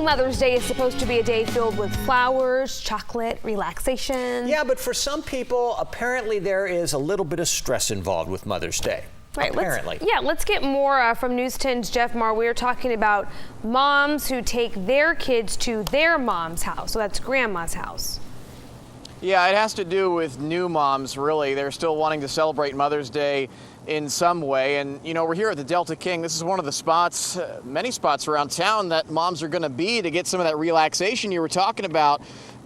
Mother's Day is supposed to be a day filled with flowers, chocolate, relaxation. Yeah, but for some people, apparently there is a little bit of stress involved with Mother's Day. Right, apparently. Let's get more from News 10's Jeff Maher. We are talking about moms who take their kids to their mom's house. So that's grandma's house. Yeah, it has to do with new moms, really. They're still wanting to celebrate Mother's Day in some way. And, you know, we're here at the Delta King. This is one of the spots, many spots around town that moms are going to be to get some of that relaxation you were talking about.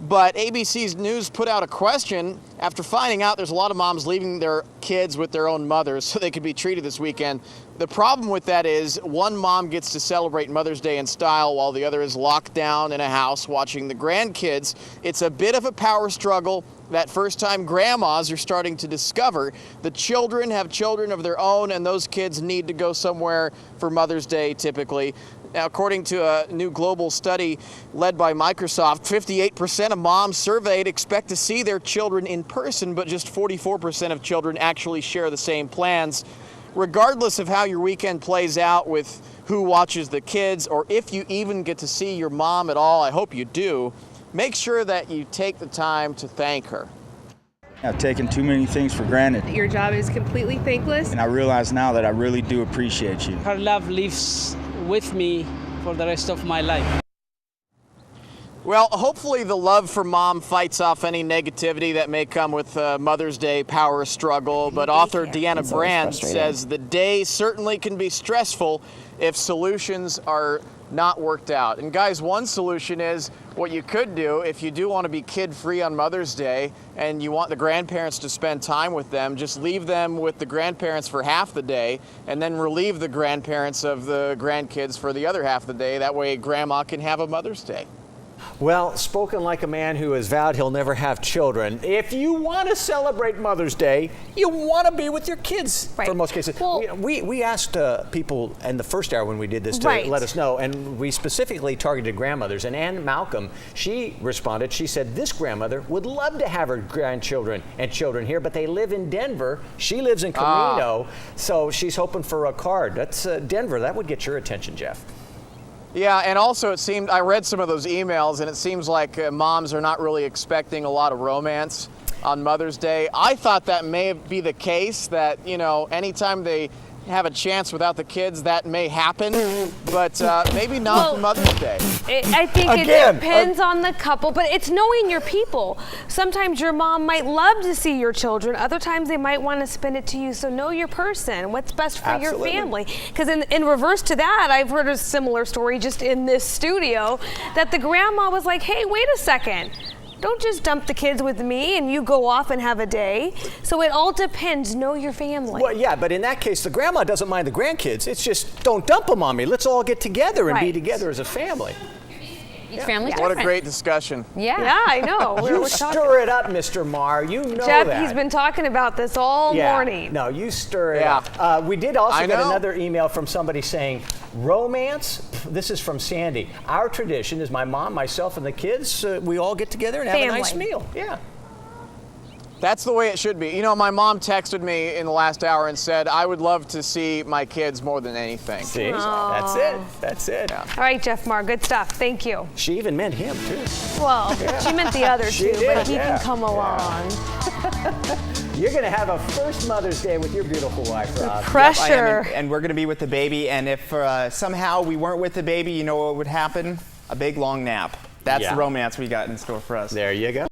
But ABC's News put out a question after finding out there's a lot of moms leaving their kids with their own mothers so they could be treated this weekend. The problem with that is one mom gets to celebrate Mother's Day in style while the other is locked down in a house watching the grandkids. It's a bit of a power struggle that first-time grandmas are starting to discover. The children have children of their own, and those kids need to go somewhere for Mother's Day typically. Now, according to a new global study led by Microsoft, 58% of moms surveyed expect to see their children in person, but just 44% of children actually share the same plans. Regardless of how your weekend plays out with who watches the kids, or if you even get to see your mom at all, I hope you do, make sure that you take the time to thank her. I've taken too many things for granted. Your job is completely thankless. And I realize now that I really do appreciate you. Her love lives with me for the rest of my life. Well, hopefully the love for mom fights off any negativity that may come with Mother's Day power struggle. But author Deanna Brand says the day certainly can be stressful if solutions are not worked out. And guys, one solution is what you could do if you do want to be kid-free on Mother's Day and you want the grandparents to spend time with them, just leave them with the grandparents for half the day and then relieve the grandparents of the grandkids for the other half of the day. That way grandma can have a Mother's Day. Well, spoken like a man who has vowed he'll never have children. If you want to celebrate Mother's Day, you want to be with your kids for most cases. Well, we asked people in the first hour when we did this to let us know, and we specifically targeted grandmothers. And Ann Malcolm, she responded, she said this grandmother would love to have her grandchildren and children here, but they live in Denver. She lives in Camino, so she's hoping for a card. That's Denver. That would get your attention, Jeff. Yeah, and also it seemed, I read some of those emails, and it seems like moms are not really expecting a lot of romance on Mother's Day. I thought that may be the case, that, you know, anytime they have a chance without the kids, that may happen, but maybe not for Mother's Day. I think it depends on the couple, but it's knowing your people. Sometimes your mom might love to see your children. Other times they might want to spend it to you. So know your person. What's best for your family? Because in reverse to that, I've heard a similar story just in this studio that the grandma was like, hey, wait a second. Don't just dump the kids with me and you go off and have a day. So it all depends. Know your family. Well, yeah, but in that case, the grandma doesn't mind the grandkids. It's just, don't dump them on me. Let's all get together and be together as a family. Family's What different. a great discussion. Yeah, I know. You stir it up, Mr. Maher. You know Jeff, that. he's been talking about this all morning. No, you stir it up. We did also get another email from somebody saying, romance, this is from Sandy. Our tradition is my mom, myself, and the kids, we all get together and have a nice meal. Yeah. That's the way it should be. You know, my mom texted me in the last hour and said, I would love to see my kids more than anything. See, that's it. That's it. All right, Jeff Maher, good stuff. Thank you. She even meant him, too. Well, she meant the other two, but he can come along. You're going to have a first Mother's Day with your beautiful wife, Rob. Pressure. Yep, and we're going to be with the baby, and if somehow we weren't with the baby, you know what would happen? A big, long nap. That's the romance we got in store for us. There you go.